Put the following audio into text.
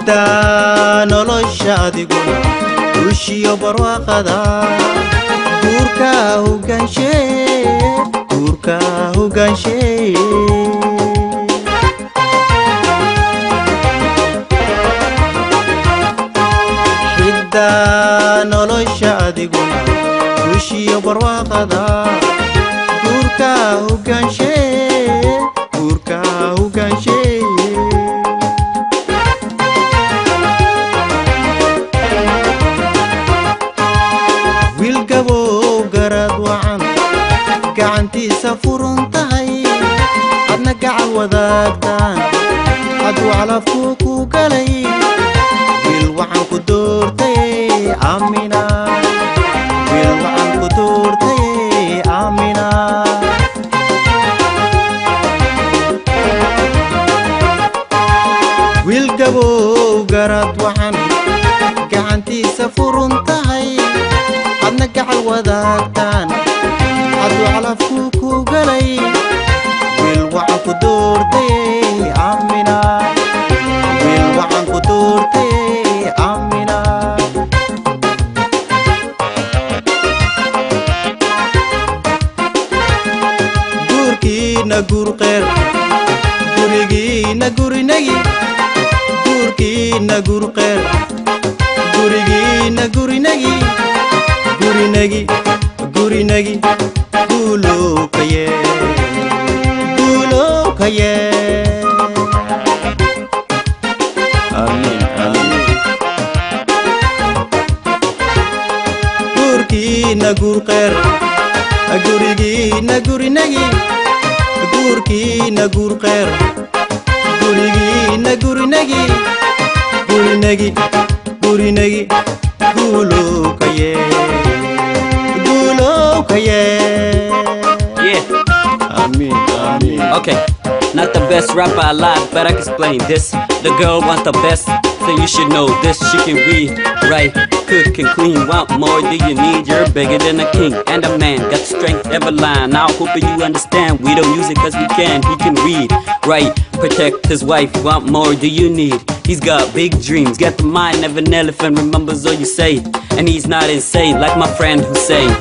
حدا nolosha adiguna ushiyo barwaaqada guurka hogaanshe حدا nolosha adiguna ushiyo barwaaqada guurka hogaanshe gacantiisa furan tahay adna gacal wadaagtaan haduu calafku ku galay wiil waxaan ku doortay amina wiil gabow garad waxaan gacantiisa furan tahay adna gacal wadaagtaan haduu calafku ku galay wiil waxaan ku doortay amina guurkiina guur qeer gurigiina gurinagi guurkiina guur qeer gurigiina gurinagi guulookaye amiin guurkiina guur qeer gurigiina gurinagi guurkiina guur qeer gurigiina gurinagi guulookaye Yeah. Amen. Okay, not the best rapper alive, but I can explain this. The girl wants the best, so you should know this. She can read, write, cook and clean. Want more do you need? You're bigger than a king and a man. Got the strength, ever line. Now hope you understand. We don't use it cause we can. He can read, write, protect his wife. Want more do you need? He's got big dreams. Got the mind of an elephant, remembers all you say. And he's not insane like my friend Hussein.